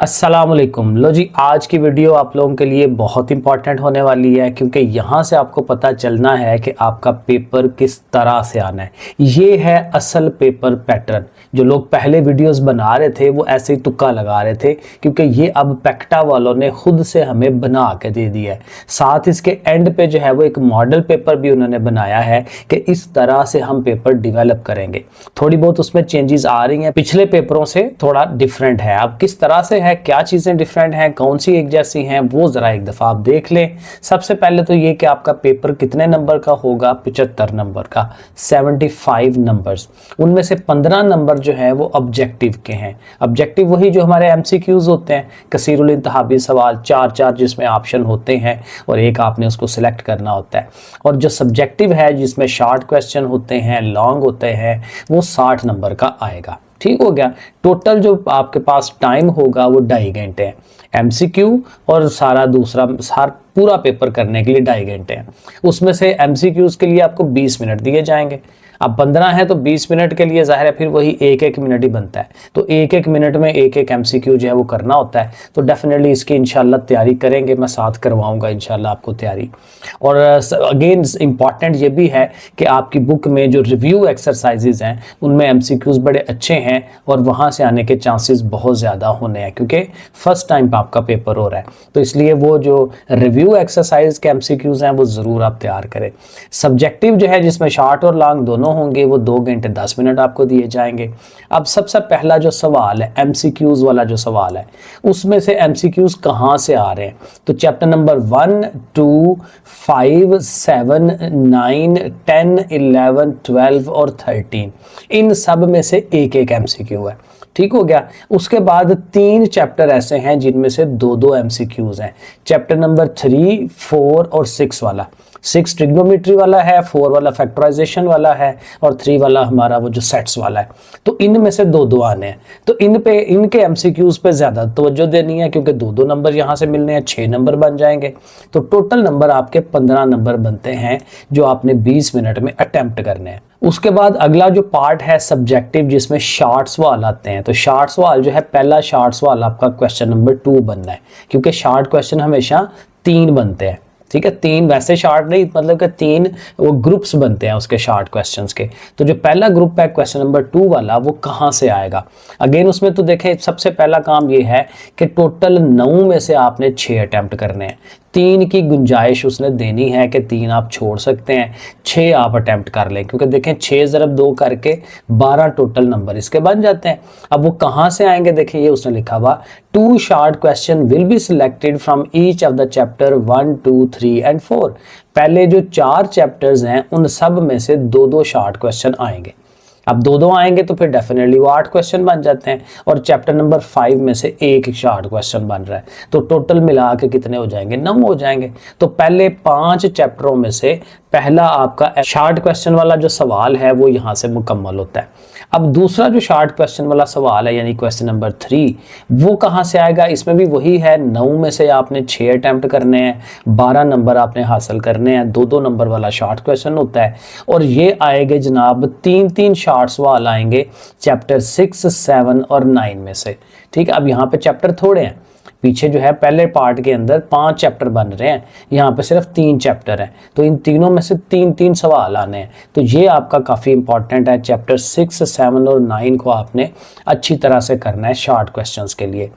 अस्सलामुअलैकुम। लो जी, आज की वीडियो आप लोगों के लिए बहुत इंपॉर्टेंट होने वाली है क्योंकि यहाँ से आपको पता चलना है कि आपका पेपर किस तरह से आना है। ये है असल पेपर पैटर्न। जो लोग पहले वीडियोस बना रहे थे वो ऐसे ही तुक्का लगा रहे थे, क्योंकि ये अब पेक्टा वालों ने खुद से हमें बना के दे दिया है। साथ इसके एंड पे जो है वो एक मॉडल पेपर भी उन्होंने बनाया है कि इस तरह से हम पेपर डिवेलप करेंगे। थोड़ी बहुत उसमें चेंजेस आ रही हैं, पिछले पेपरों से थोड़ा डिफरेंट है। अब किस तरह से है, क्या चीजें डिफरेंट हैं, कौन सी एक जैसी हैं, वो जरा एक दफा आप देख लें। सबसे पहले तो ये कि आपका पेपर कितने नंबर का होगा, 75 नंबर का, 75 नंबर्स। उनमें से 15 नंबर जो है वो ऑब्जेक्टिव के हैं। ऑब्जेक्टिव वही जो हमारे एमसीक्यूज होते हैं, कसीरुल इंतहाबी सवाल, चार चार जिसमें ऑप्शन होते हैं और एक आपने उसको सिलेक्ट करना होता है। और जो सब्जेक्टिव है जिसमें शॉर्ट क्वेश्चन होते हैं, लॉन्ग होते हैं, वो 60 नंबर का आएगा। ठीक हो गया। टोटल जो आपके पास टाइम होगा वो 2.5 घंटे है। एमसीक्यू और सारा दूसरा पूरा पेपर करने के लिए 2.5 घंटे हैं। उसमें से एमसीक्यूज के लिए आपको 20 मिनट दिए जाएंगे। अब 15 है तो 20 मिनट के लिए जाहिर है फिर वही एक मिनट ही बनता है। तो एक मिनट में एक एमसीक्यू जो है वो करना होता है। तो डेफिनेटली इसकी इंशाल्लाह तैयारी करेंगे, मैं साथ करवाऊंगा इंशाल्लाह आपको तैयारी। और अगेन इम्पॉर्टेंट ये भी है कि आपकी बुक में जो रिव्यू एक्सरसाइजेज हैं उनमें एमसीक्यूज बड़े अच्छे हैं और वहाँ से आने के चांसेस बहुत ज़्यादा होने हैं, क्योंकि फर्स्ट टाइम आपका पेपर हो रहा है। तो इसलिए वो जो रिव्यू एक्सरसाइज के एमसीक्यूज हैं वो ज़रूर आप तैयार करें। सब्जेक्टिव जो है जिसमें शॉर्ट और लॉन्ग दोनों होंगे वो 2 घंटे 10 मिनट आपको दिए जाएंगे। अब सबसे पहला जो सवाल है एमसीक्यूज वाला जो सवाल है, उसमें से एमसीक्यूज कहाँ से आ रहे हैं? तो चैप्टर नंबर 1, 2, 5, 7, 9, 10, 11, 12 और 13, इन सब में से एक एमसीक्यू है। ठीक हो गया। उसके बाद 3 चैप्टर ऐसे हैं जिनमें से 2 एमसीक्यूज हैं। चैप्टर नंबर 3, 4 और 6 वाला। 6 ट्रिग्नोमेट्री वाला है, 4 वाला फैक्टराइजेशन वाला है और 3 वाला हमारा वो जो सेट्स वाला है। तो इनमें से 2 आने हैं। तो इनके एमसीक्यूज पे ज्यादा तवज्जो देनी है, क्योंकि 2 नंबर यहाँ से मिलने हैं, 6 नंबर बन जाएंगे। तो टोटल नंबर आपके 15 नंबर बनते हैं जो आपने 20 मिनट में अटेम्प्ट करने हैं। उसके बाद अगला जो पार्ट है सब्जेक्टिव, जिसमें शॉर्ट सवाल आते हैं। तो शॉर्ट सवाल जो है, पहला शॉर्ट सवाल आपका क्वेश्चन नंबर 2 बनना है, क्योंकि शॉर्ट क्वेश्चन हमेशा 3 बनते हैं। ठीक है, 3 वैसे शॉर्ट नहीं, मतलब कि 3 वो ग्रुप्स बनते हैं उसके शॉर्ट क्वेश्चंस के। तो जो पहला ग्रुप है क्वेश्चन नंबर 2 वाला, वो कहाँ से आएगा? अगेन उसमें तो देखें, सबसे पहला काम ये है कि टोटल 9 में से आपने 6 अटेम्प्ट करने हैं। 3 की गुंजाइश उसने देनी है कि 3 आप छोड़ सकते हैं, 6 आप अटेम्प्ट कर लें, क्योंकि देखें 6 × 2 करके 12 टोटल नंबर इसके बन जाते हैं। अब वो कहाँ से आएंगे? देखिए ये उसने लिखा हुआ, 2 short question will be selected from each of the chapter 1, 2, 3 and 4। पहले जो 4 चैप्टर्स हैं उन सब में से 2 शॉर्ट क्वेश्चन आएंगे। अब 2 आएंगे तो फिर डेफिनेटली वो 8 क्वेश्चन बन जाते हैं, और चैप्टर नंबर 5 में से 1 शॉर्ट क्वेश्चन बन रहा है। तो टोटल मिला के कितने हो जाएंगे? 9 हो जाएंगे। तो पहले 5 चैप्टरों में से पहला आपका शॉर्ट क्वेश्चन वाला जो सवाल है वो यहाँ से मुकम्मल होता है। अब दूसरा जो शॉर्ट क्वेश्चन वाला सवाल है, यानी क्वेश्चन नंबर 3, वो कहाँ से आएगा? इसमें भी वही है, 9 में से आपने 6 अटेम्प्ट करने हैं, 12 नंबर आपने हासिल करने हैं। 2 नंबर वाला शॉर्ट क्वेश्चन होता है, और ये आएंगे जनाब 3 शॉर्ट सवाल आएंगे चैप्टर 6, 7 और 9 में से। ठीक है, अब यहाँ पे चैप्टर थोड़े हैं, पीछे जो है पहले पार्ट के अंदर 5 चैप्टर बन रहे हैं, यहाँ पे सिर्फ 3 चैप्टर हैं। तो इन तीनों में से 3 सवाल आने हैं। तो ये आपका काफ़ी इंपॉर्टेंट है। चैप्टर 6, 7 और 9 को आपने अच्छी तरह से करना है शॉर्ट क्वेश्चंस के लिए।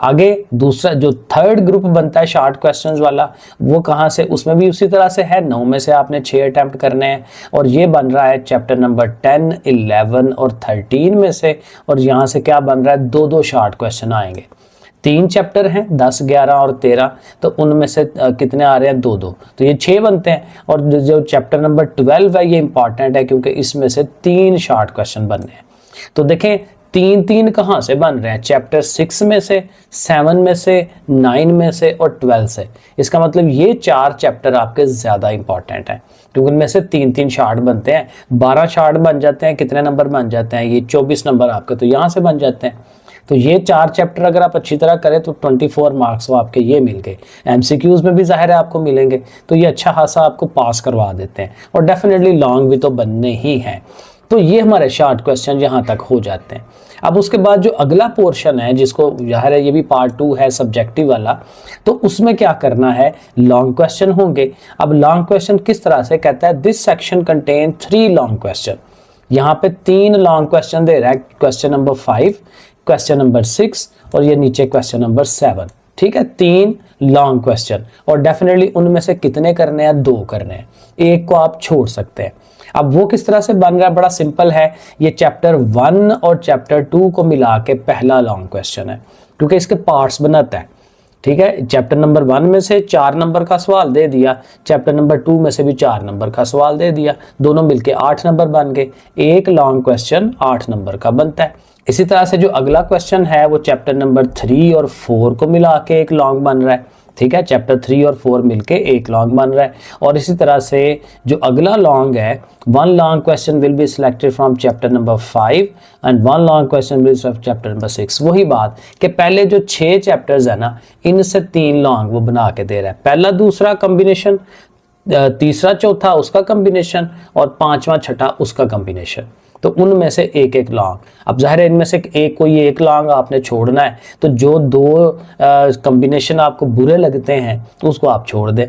आगे दूसरा जो 3rd ग्रुप बनता है शॉर्ट क्वेश्चंस वाला, वो कहाँ से? उसमें भी उसी तरह से है, 9 में से आपने 6 अटेम्प्ट करने हैं, और ये बन रहा है चैप्टर नंबर 10, 11 और 13 में से। और यहाँ से क्या बन रहा है? 2 शॉर्ट क्वेश्चन आएंगे। 3 चैप्टर हैं, 10, 11 और 13, तो उनमें से कितने आ रहे हैं? 2, तो ये 6 बनते हैं। और जो चैप्टर नंबर 12 है ये इंपॉर्टेंट है, क्योंकि इसमें से 3 शॉर्ट क्वेश्चन बनने हैं। तो देखें 3 कहाँ से बन रहे हैं? चैप्टर 6 में से, 7 में से, 9 में से और 12 से। इसका मतलब ये 4 चैप्टर आपके ज़्यादा इंपॉर्टेंट हैं, क्योंकि उनमें से 3 शॉर्ट बनते हैं। 12 शॉर्ट बन जाते हैं, कितने नंबर बन जाते हैं? ये 24 नंबर आपके तो यहाँ से बन जाते हैं। तो ये 4 चैप्टर अगर आप अच्छी तरह करें तो 24 मार्क्स वो आपके ये मिल गए। एमसीक्यूज में भी जाहिर है आपको मिलेंगे, तो ये अच्छा खासा आपको पास करवा देते हैं। और डेफिनेटली लॉन्ग भी तो बनने ही हैं। तो ये हमारे शॉर्ट क्वेश्चन यहाँ तक हो जाते हैं। अब उसके बाद जो अगला पोर्शन है, जिसको ज़ाहिर है ये भी पार्ट 2 है सब्जेक्टिव वाला, तो उसमें क्या करना है, लॉन्ग क्वेश्चन होंगे। अब लॉन्ग क्वेश्चन किस तरह से, कहता है this section contain 3 long question. यहाँ पे 3 लॉन्ग क्वेश्चन दे रहा है, क्वेश्चन नंबर 5, क्वेश्चन नंबर 6 और ये नीचे क्वेश्चन नंबर 7। ठीक है, 3 लॉन्ग क्वेश्चन, और डेफिनेटली उनमें से कितने करने हैं, 2 करने हैं, एक को आप छोड़ सकते हैं। अब वो किस तरह से बन रहा है, बड़ा सिंपल है, ये चैप्टर 1 और चैप्टर 2 को मिला के पहला लॉन्ग क्वेश्चन है, क्योंकि इसके पार्ट्स बनाता है। ठीक है, चैप्टर नंबर 1 में से 4 नंबर का सवाल दे दिया, चैप्टर नंबर 2 में से भी 4 नंबर का सवाल दे दिया, दोनों मिलके 8 नंबर बन गए। एक लॉन्ग क्वेश्चन 8 नंबर का बनता है। इसी तरह से जो अगला क्वेश्चन है वो चैप्टर नंबर 3 और 4 को मिला के एक लॉन्ग बन रहा है। ठीक है, चैप्टर 3 और 4 मिलके एक लॉन्ग बन रहा है। और इसी तरह से जो अगला लॉन्ग है, 1 long question will be selected from chapter number 5 and 1 long question will from chapter number 6। वही बात कि पहले जो 6 चैप्टर्स है ना, इनसे 3 लॉन्ग वो बना के दे रहा है, पहला दूसरा कॉम्बिनेशन, तीसरा चौथा उसका कॉम्बिनेशन और 5वां छठा उसका कॉम्बिनेशन। तो उनमें से एक एक लॉन्ग। अब जाहिर है इनमें से एक कोई एक लॉन्ग आपने छोड़ना है, तो जो 2 कॉम्बिनेशन आपको बुरे लगते हैं तो उसको आप छोड़ दें।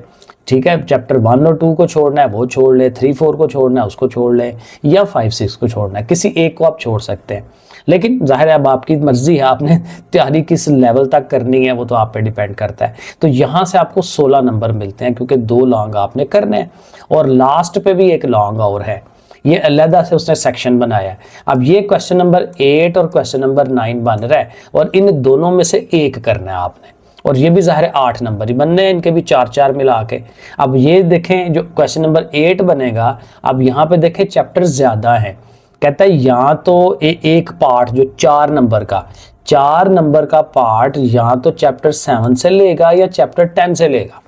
ठीक है, चैप्टर 1 और 2 को छोड़ना है वो छोड़ ले, 3 4 को छोड़ना है उसको छोड़ ले, या 5 6 को छोड़ना है, किसी एक को आप छोड़ सकते हैं। लेकिन जाहिर है अब आपकी मर्जी है, आपने तैयारी किस लेवल तक करनी है वो तो आप पे डिपेंड करता है। तो यहाँ से आपको 16 नंबर मिलते हैं, क्योंकि 2 लॉन्ग आपने करने हैं और लास्ट पे भी एक लॉन्ग और है, ये अलहदा से उसने सेक्शन बनाया है। अब ये क्वेश्चन नंबर 8 और क्वेश्चन नंबर 9 बन रहा है, और इन दोनों में से एक करना है आपने, और ये भी ज़ाहिर 8 नंबर ही बनने हैं, इनके भी 4 मिला के। अब ये देखें जो क्वेश्चन नंबर 8 बनेगा, अब यहाँ पे देखें चैप्टर ज़्यादा हैं, कहता है या तो एक पार्ट जो 4 नंबर का पार्ट या तो चैप्टर 7 से लेगा या चैप्टर 10 से लेगा।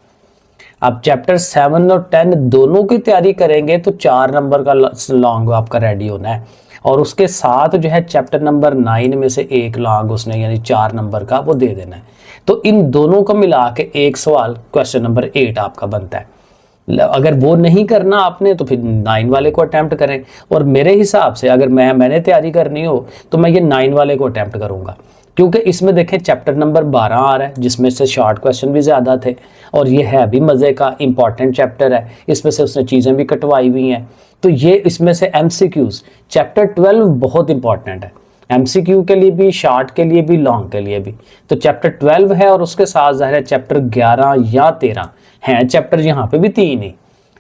अब चैप्टर 7 और 10 दोनों की तैयारी करेंगे तो 4 नंबर का लॉन्ग आपका रेडी होना है, और उसके साथ जो है चैप्टर नंबर 9 में से एक लॉन्ग उसने यानी 4 नंबर का वो दे देना है। तो इन दोनों को मिला के एक सवाल क्वेश्चन नंबर 8 आपका बनता है। अगर वो नहीं करना आपने तो फिर 9 वाले को अटेम्प्ट करें, और मेरे हिसाब से अगर मैंने तैयारी करनी हो तो मैं ये 9 वाले को अटेम्प्ट करूँगा, क्योंकि इसमें देखें चैप्टर नंबर 12 आ रहा है, जिसमें से शॉर्ट क्वेश्चन भी ज़्यादा थे, और ये है भी मज़े का इंपॉर्टेंट चैप्टर है, इसमें से उसने चीज़ें भी कटवाई हुई हैं। तो ये इसमें से MCQs चैप्टर 12 बहुत इंपॉर्टेंट है, MCQ के लिए भी, शॉर्ट के लिए भी, लॉन्ग के लिए भी। तो चैप्टर 12 है, और उसके साथ ज़ाहिर है चैप्टर 11 या 13 हैं चैप्टर, यहाँ पे भी 3 ही,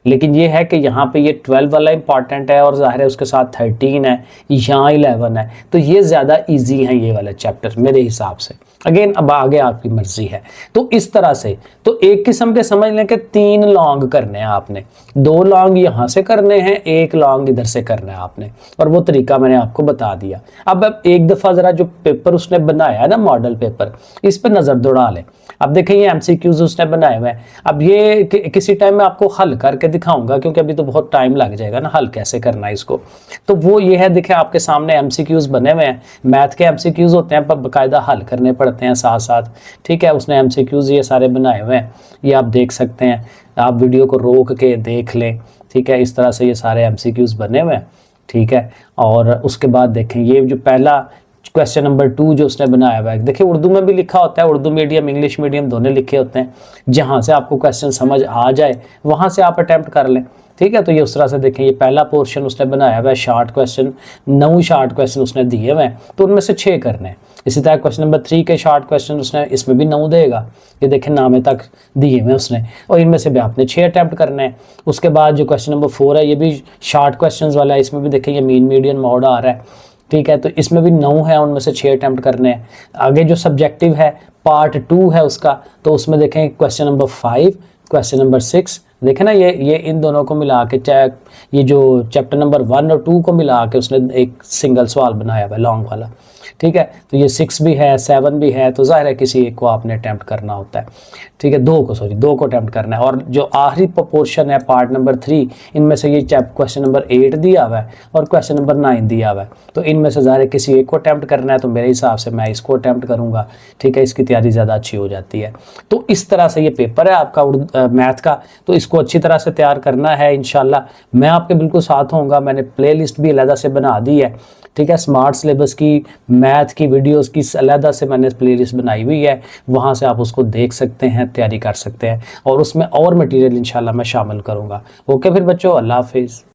लेकिन ये है कि यहाँ पे ये 12 वाला इंपॉर्टेंट है, और ज़ाहिर है उसके साथ 13 है, यहाँ 11 है, तो ये ज़्यादा इजी है ये वाला चैप्टर मेरे हिसाब से। अगेन अब आगे आपकी मर्जी है। तो इस तरह से तो एक किस्म के समझ लें कि 3 लॉन्ग करने हैं आपने, 2 लॉन्ग यहाँ से करने हैं, 1 लॉन्ग इधर से करना है आपने, और वो तरीका मैंने आपको बता दिया। अब एक दफ़ा ज़रा जो पेपर उसने बनाया है ना, मॉडल पेपर, इस पर नज़र दौड़ा लें। अब देखें ये MCQs उसने बनाए हुए हैं। अब ये किसी टाइम में आपको हल करके दिखाऊंगा, क्योंकि अभी तो बहुत टाइम लग जाएगा ना हल कैसे करना है इसको। तो वो ये है, देखें आपके सामने MCQs बने हुए हैं, मैथ के MCQs होते हैं, पर बाकायदा हल करने पड़ते हैं साथ साथ। ठीक है, उसने MCQs ये सारे बनाए हुए हैं, ये आप देख सकते हैं, आप वीडियो को रोक के देख लें। ठीक है, इस तरह से ये सारे MCQs बने हुए हैं। ठीक है, और उसके बाद देखें ये जो पहला क्वेश्चन नंबर 2 जो उसने बनाया हुआ है, देखिए उर्दू में भी लिखा होता है, उर्दू मीडियम इंग्लिश मीडियम दोनों लिखे होते हैं, जहाँ से आपको क्वेश्चन समझ आ जाए वहाँ से आप अटैम्प्ट कर लें। ठीक है, तो ये उस तरह से देखें, ये पहला पोर्शन उसने बनाया हुआ है, शॉर्ट क्वेश्चन 9 शॉर्ट क्वेश्चन उसने दिए हुए हैं, तो उनमें से 6 करने हैं। इसी तरह क्वेश्चन नंबर 3 के शॉर्ट क्वेश्चन उसने इसमें भी 9 देगा, ये देखें नामे तक दिए हुए उसने, और इनमें से भी आपने 6 अटैम्प्ट करने हैं। उसके बाद जो क्वेश्चन नंबर 4 है, ये भी शॉर्ट क्वेश्चन वाला है, इसमें भी देखें ये मीन मीडियन मोड आ रहा है। ठीक है, तो इसमें भी 9 है, उनमें से 6 अटैम्प्ट करने हैं। आगे जो सब्जेक्टिव है पार्ट 2 है उसका, तो उसमें देखें क्वेश्चन नंबर 5, क्वेश्चन नंबर 6, देखें ना ये इन दोनों को मिला के, ये जो चैप्टर नंबर 1 और 2 को मिला के उसने एक सिंगल सवाल बनाया हुआ है लॉन्ग वाला। ठीक है। तो ये 6 भी है, 7 भी है, तो जाहिर है किसी एक को आपने अटैम्प्ट करना होता है, ठीक है। 2 को अटैम्प्ट करना है। और जो आखिरी पोर्शन है पार्ट नंबर 3, इनमें से ये क्वेश्चन नंबर 8 दिया हुआ है और क्वेश्चन नंबर 9 दिया हुआ है, तो इनमें से जाहिर है किसी एक को अटैम्प्ट करना है, तो मेरे हिसाब से मैं इसको अटैम्प्ट करूँगा, ठीक है। इसकी तैयारी ज़्यादा अच्छी हो जाती है। तो इस तरह से ये पेपर है आपका मैथ का, तो इसको अच्छी तरह से तैयार करना है इंशाल्लाह। मैं आपके बिल्कुल साथ होऊंगा। मैंने प्लेलिस्ट भी अलहदा से बना दी है, ठीक है। स्मार्ट सिलेबस की, मैथ की वीडियोस की अलहदा से मैंने प्लेलिस्ट बनाई हुई है, वहाँ से आप उसको देख सकते हैं, तैयारी कर सकते हैं, और उसमें और मटेरियल इंशाल्लाह मैं शामिल करूँगा। ओके फिर बच्चों, अल्लाह हाफिज़।